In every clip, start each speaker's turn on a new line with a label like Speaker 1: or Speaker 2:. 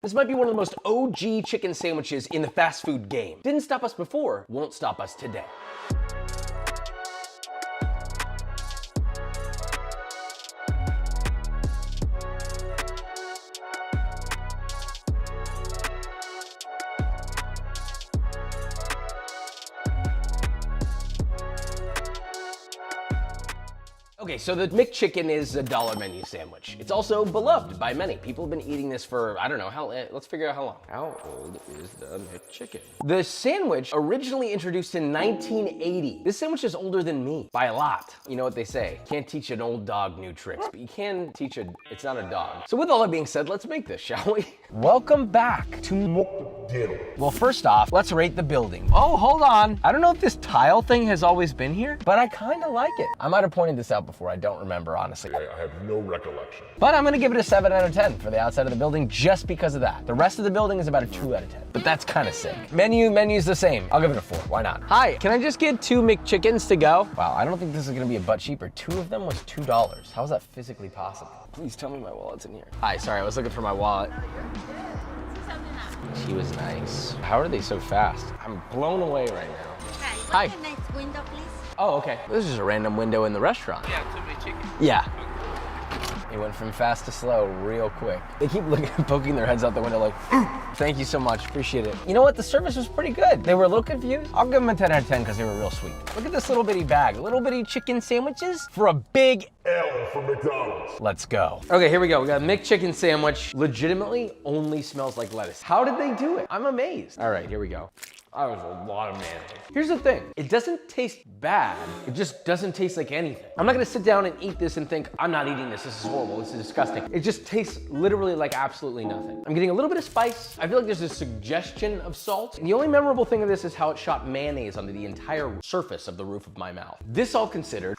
Speaker 1: This might be one of the most OG chicken sandwiches in the fast food game. Didn't stop us before, won't stop us today. Okay, so the McChicken is a $1 menu sandwich. It's also beloved by many. People have been eating this for, I don't know, let's figure out how long. How old is the McChicken? The sandwich originally introduced in 1980. This sandwich is older than me by a lot. You know what they say, can't teach an old dog new tricks, but you can teach it's not a dog. So with all that being said, let's make this, shall we? Welcome back to McDonald. Well, first off, let's rate the building. Oh, hold on. I don't know if this tile thing has always been here, but I kind of like it. I might have pointed this out before. I don't remember, honestly.
Speaker 2: I have no recollection.
Speaker 1: But I'm gonna give it a 7 out of 10 for the outside of the building just because of that. The rest of the building is about a 2 out of 10, but that's kind of sick. Menu's the same. I'll give it a 4, why not? Hi, can I just get 2 McChickens to go? Wow, I don't think this is gonna be a butt cheaper. 2 of them was $2. How is that physically possible? Please tell me my wallet's in here. Hi, sorry, I was looking for my wallet. She was nice. How are they so fast? I'm blown away right now.
Speaker 3: Hi. What's the next window, please?
Speaker 1: Oh, okay. This is just a random window in the restaurant.
Speaker 4: Yeah, 2 McChicken.
Speaker 1: Yeah. It went from fast to slow real quick. They keep looking, poking their heads out the window like, thank you so much, appreciate it. You know what, the service was pretty good. They were a little confused. I'll give them a 10 out of 10 because they were real sweet. Look at this little bitty bag, little bitty chicken sandwiches for a big
Speaker 2: L for McDonald's.
Speaker 1: Let's go. Okay, here we go. We got a McChicken sandwich. Legitimately only smells like lettuce. How did they do it? I'm amazed. All right, here we go. That was a lot of mayonnaise. Here's the thing, it doesn't taste bad, it just doesn't taste like anything. I'm not gonna sit down and eat this and think, I'm not eating this is horrible, this is disgusting. It just tastes literally like absolutely nothing. I'm getting a little bit of spice. I feel like there's a suggestion of salt. And the only memorable thing of this is how it shot mayonnaise onto the entire surface of the roof of my mouth. This all considered,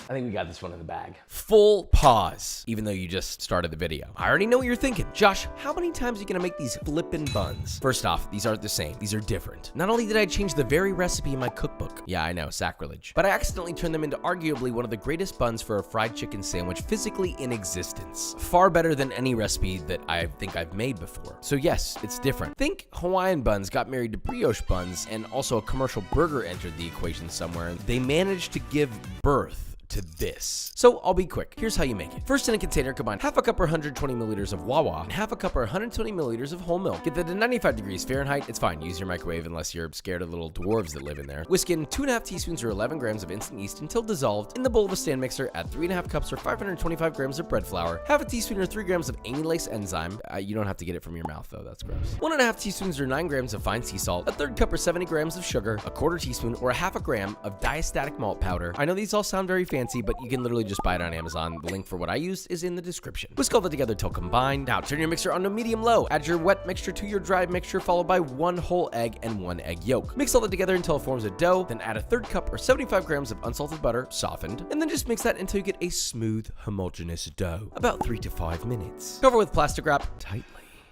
Speaker 1: I think we got this one in the bag. Full pause, even though you just started the video. I already know what you're thinking. Josh, how many times are you gonna make these flippin' buns? First off, these aren't the same. These are different. Not only did I change the very recipe in my cookbook, yeah, I know, sacrilege, but I accidentally turned them into arguably one of the greatest buns for a fried chicken sandwich physically in existence. Far better than any recipe that I think I've made before. So yes, it's different. Think Hawaiian buns got married to brioche buns and also a commercial burger entered the equation somewhere. They managed to give birth to this. So I'll be quick. Here's how you make it. First, in a container, combine half a cup or 120 milliliters of Wawa and half a cup or 120 milliliters of whole milk. Get that to 95 degrees Fahrenheit. It's fine. Use your microwave unless you're scared of little dwarves that live in there. Whisk in 2.5 teaspoons or 11 grams of instant yeast until dissolved. In the bowl of a stand mixer, add 3.5 cups or 525 grams of bread flour, half a teaspoon or 3 grams of amylase enzyme. You don't have to get it from your mouth though. That's gross. 1.5 teaspoons or 9 grams of fine sea salt, a 1/3 cup or 70 grams of sugar, a 1/4 teaspoon or a 1/2 gram of diastatic malt powder. I know these all sound very fancy, but you can literally just buy it on Amazon. The link for what I used is in the description. Whisk all that together till combined. Now turn your mixer on to medium-low. Add your wet mixture to your dry mixture, followed by 1 whole egg and 1 egg yolk. Mix all that together until it forms a dough. Then add a 1/3 cup or 75 grams of unsalted butter, softened, and then just mix that until you get a smooth, homogeneous dough. About 3 to 5 minutes. Cover with plastic wrap tightly.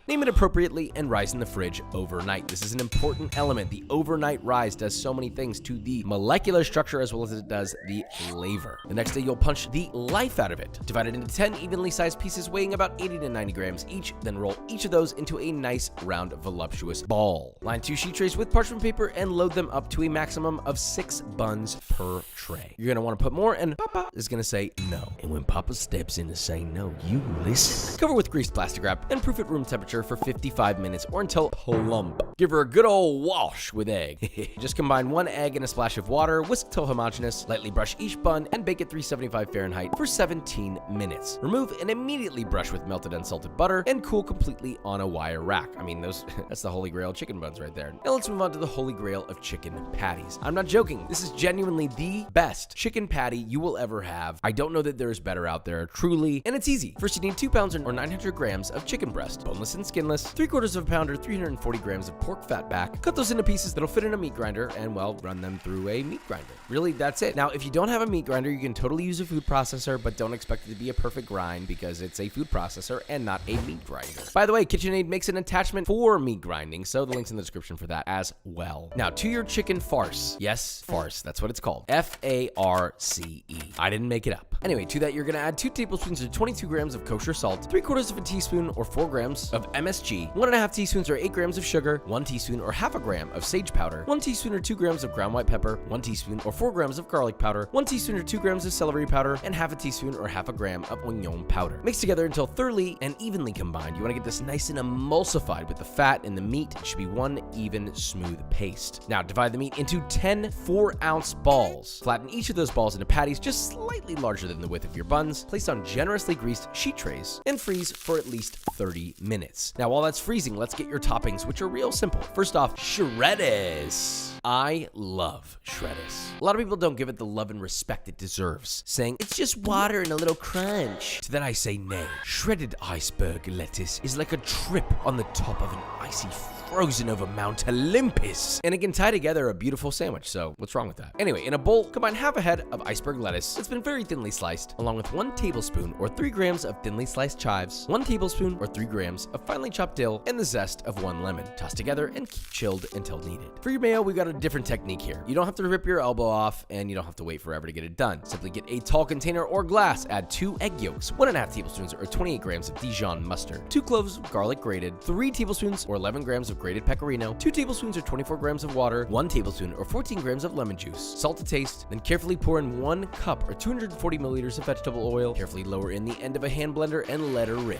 Speaker 1: Name it appropriately and rise in the fridge overnight. This is an important element. The overnight rise does so many things to the molecular structure as well as it does the flavor. The next day, you'll punch the life out of it. Divide it into 10 evenly sized pieces weighing about 80 to 90 grams each, then roll each of those into a nice, round, voluptuous ball. Line 2 sheet trays with parchment paper and load them up to a maximum of 6 buns per tray. You're gonna wanna put more and Papa is gonna say no. And when Papa steps in to say no, you listen. Cover with greased plastic wrap and proof at room temperature for 55 minutes or until plump. Give her a good old wash with egg. Just combine 1 egg and a splash of water, whisk till homogeneous, lightly brush each bun, and bake at 375 Fahrenheit for 17 minutes. Remove and immediately brush with melted unsalted butter and cool completely on a wire rack. I mean, that's the holy grail chicken buns right there. Now let's move on to the holy grail of chicken patties. I'm not joking. This is genuinely the best chicken patty you will ever have. I don't know that there's better out there, truly, and it's easy. First, you need 2 pounds or 900 grams of chicken breast, boneless and skinless, 3/4 of a pound or 340 grams of pork fat back. Cut those into pieces that'll fit in a meat grinder and, well, run them through a meat grinder. Really, that's it. Now, if you don't have a meat grinder, you can totally use a food processor, but don't expect it to be a perfect grind because it's a food processor and not a meat grinder. By the way, KitchenAid makes an attachment for meat grinding, so the link's in the description for that as well. Now, to your chicken farce. Yes, farce, that's what it's called. F-A-R-C-E. I didn't make it up. Anyway, to that, you're gonna add 2 tablespoons or 22 grams of kosher salt, 3/4 of a teaspoon or 4 grams of MSG, 1.5 teaspoons or 8 grams of sugar, 1 teaspoon or half a gram of sage powder, 1 teaspoon or 2 grams of ground white pepper, 1 teaspoon or 4 grams of garlic powder, 1 teaspoon or 2 grams of celery powder, and half a teaspoon or half a gram of onion powder. Mix together until thoroughly and evenly combined. You wanna get this nice and emulsified with the fat and the meat. It should be one even, smooth paste. Now, divide the meat into 10 4-ounce balls. Flatten each of those balls into patties just slightly larger than the width of your buns, placed on generously greased sheet trays, and freeze for at least 30 minutes. Now, while that's freezing, let's get your toppings, which are real simple. First off, shredders. I love shredders. A lot of people don't give it the love and respect it deserves, saying it's just water and a little crunch. To that I say nay. Shredded iceberg lettuce is like a trip on the top of an icy frozen over Mount Olympus, and it can tie together a beautiful sandwich, so what's wrong with that? Anyway, in a bowl, combine half a head of iceberg lettuce that's been very thinly sliced, along with 1 tablespoon or 3 grams of thinly sliced chives, 1 tablespoon or 3 grams of finely chopped dill, and the zest of 1 lemon. Toss together and keep chilled until needed. For your mayo, we got a different technique here. You don't have to rip your elbow off, and you don't have to wait forever to get it done. Simply get a tall container or glass, add 2 egg yolks, 1.5 tablespoons or 28 grams of Dijon mustard, 2 cloves of garlic grated, 3 tablespoons or 11 grams of grated pecorino, 2 tablespoons or 24 grams of water, 1 tablespoon or 14 grams of lemon juice, salt to taste, then carefully pour in 1 cup or 240 milliliters of vegetable oil, carefully lower in the end of a hand blender and let her rip.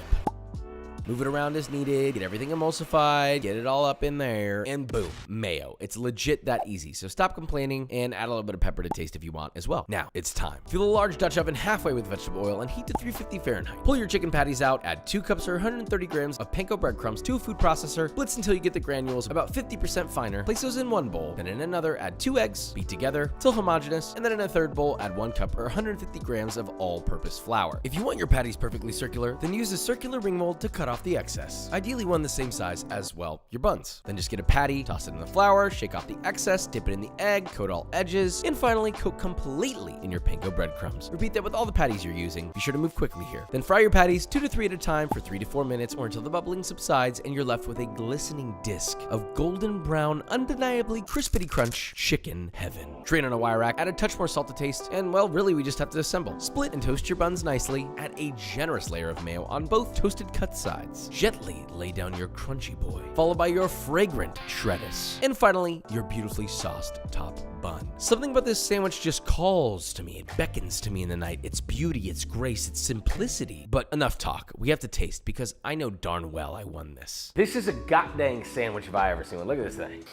Speaker 1: Move it around as needed, get everything emulsified, get it all up in there, and boom, mayo. It's legit that easy, so stop complaining and add a little bit of pepper to taste if you want as well. Now, it's time. Fill a large Dutch oven halfway with vegetable oil and heat to 350 Fahrenheit. Pull your chicken patties out, add 2 cups or 130 grams of panko breadcrumbs to a food processor, blitz until you get the granules about 50% finer, place those in one bowl, then in another add 2 eggs, beat together till homogeneous, and then in a third bowl add 1 cup or 150 grams of all-purpose flour. If you want your patties perfectly circular, then use a circular ring mold to cut off the excess. Ideally one the same size as, well, your buns. Then just get a patty, toss it in the flour, shake off the excess, dip it in the egg, coat all edges, and finally coat completely in your panko breadcrumbs. Repeat that with all the patties you're using. Be sure to move quickly here. Then fry your patties 2 to 3 at a time for 3 to 4 minutes or until the bubbling subsides and you're left with a glistening disc of golden brown, undeniably crispity crunch chicken heaven. Drain on a wire rack, add a touch more salt to taste, and well, really we just have to assemble. Split and toast your buns nicely, add a generous layer of mayo on both toasted cut sides. Gently lay down your crunchy boy, followed by your fragrant shredders, and finally, your beautifully sauced top bun. Something about this sandwich just calls to me. It beckons to me in the night. Its beauty, its grace, its simplicity. But enough talk. We have to taste because I know darn well I won this. This is a goddamn sandwich if I ever seen one. Look at this thing.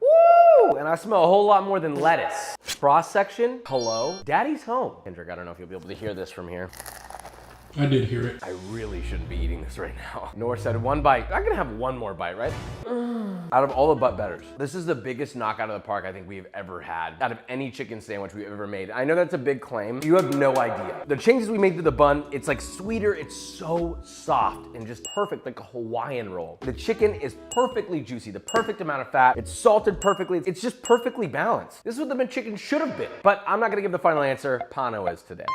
Speaker 1: Woo! And I smell a whole lot more than lettuce. Cross section, hello, daddy's home. Kendrick, I don't know if you'll be able to hear this from here.
Speaker 3: I did hear it.
Speaker 1: I really shouldn't be eating this right now. Nor said 1 bite. I'm gonna have 1 more bite, right? Out of all the butt betters, this is the biggest knockout of the park I think we've ever had out of any chicken sandwich we've ever made. I know that's a big claim. You have no idea. The changes we made to the bun, it's like sweeter, it's so soft and just perfect, like a Hawaiian roll. The chicken is perfectly juicy, the perfect amount of fat. It's salted perfectly. It's just perfectly balanced. This is what the McChicken should have been. But I'm not gonna give the final answer. Pano is today.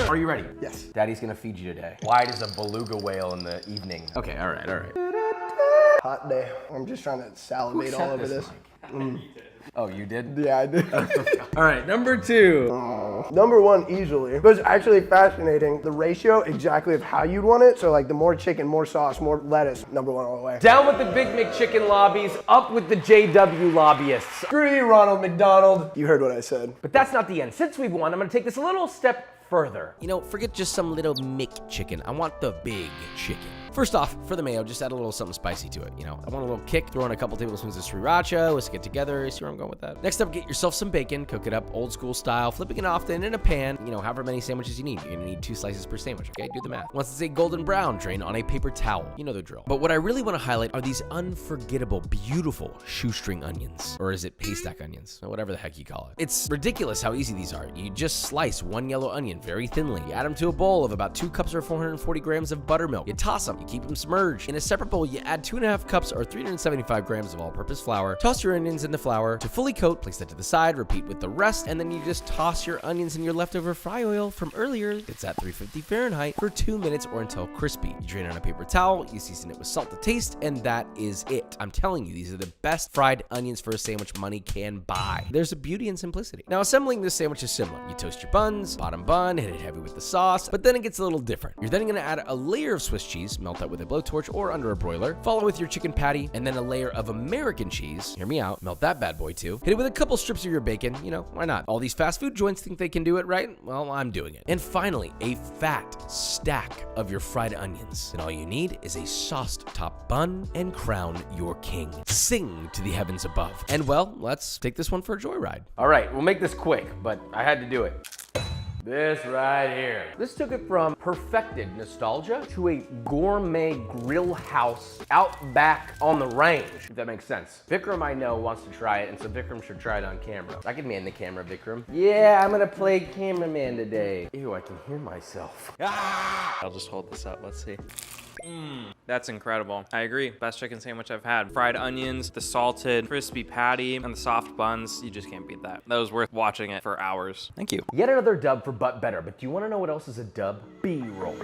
Speaker 1: Are you ready?
Speaker 4: Yes.
Speaker 1: Daddy's gonna feed you today. Wide as a beluga whale in the evening. Okay, all right, all right.
Speaker 4: Hot day. I'm just trying to salivate all over this.
Speaker 1: Oh, you did?
Speaker 4: Yeah, I did.
Speaker 1: All right, number 2.
Speaker 4: Number 1, easily. But it's actually fascinating. The ratio exactly of how you'd want it. So like the more chicken, more sauce, more lettuce. Number 1 all the way.
Speaker 1: Down with the Big McChicken lobbies, up with the JW lobbyists.
Speaker 4: Screw you, Ronald McDonald. You heard what I said.
Speaker 1: But that's not the end. Since we've won, I'm gonna take this a little step further. You know, forget just some little McChicken. I want the big chicken. First off, for the mayo, just add a little something spicy to it. You know, I want a little kick. Throw in a couple tablespoons of sriracha. Whisk it together. See where I'm going with that? Next up, get yourself some bacon. Cook it up old school style, flipping it often in a pan. You know, however many sandwiches you need. You're gonna need 2 slices per sandwich, okay? Do the math. Once it's a golden brown, drain on a paper towel. You know the drill. But what I really want to highlight are these unforgettable, beautiful shoestring onions. Or is it haystack onions? Or whatever the heck you call it. It's ridiculous how easy these are. You just slice 1 yellow onion very thinly. You add them to a bowl of about 2 cups or 440 grams of buttermilk. You toss them You keep them submerged. In a separate bowl, you add 2.5 cups or 375 grams of all-purpose flour. Toss your onions in the flour to fully coat, place that to the side, repeat with the rest, and then you just toss your onions in your leftover fry oil from earlier. It's at 350 Fahrenheit for 2 minutes or until crispy. You drain on a paper towel, you season it with salt to taste, and that is it. I'm telling you, these are the best fried onions for a sandwich money can buy. There's a beauty in simplicity. Now, assembling this sandwich is similar. You toast your buns, bottom bun, hit it heavy with the sauce, but then it gets a little different. You're then gonna add a layer of Swiss cheese, melt that with a blowtorch or under a broiler, follow with your chicken patty, and then a layer of American cheese. Hear me out, melt that bad boy too. Hit it with a couple strips of your bacon, you know, why not? All these fast food joints think they can do it, right? Well, I'm doing it. And finally, a fat stack of your fried onions. And all you need is a sauced top bun and crown your king. Sing to the heavens above. And well, let's take this one for a joyride. All right, we'll make this quick, but I had to do it. This right here. This took it from perfected nostalgia to a gourmet grill house out back on the range, if that makes sense. Vikram, I know, wants to try it, and so Vikram should try it on camera. I can man the camera, Vikram. Yeah, I'm gonna play cameraman today. Ew, I can hear myself. Ah!
Speaker 5: I'll just hold this up, let's see. That's incredible. I agree. Best chicken sandwich I've had. Fried onions, the salted, crispy patty, and the soft buns. You just can't beat that. That was worth watching it for hours. Thank you.
Speaker 1: Yet another dub for But Better, but do you wanna know what else is a dub? B-roll.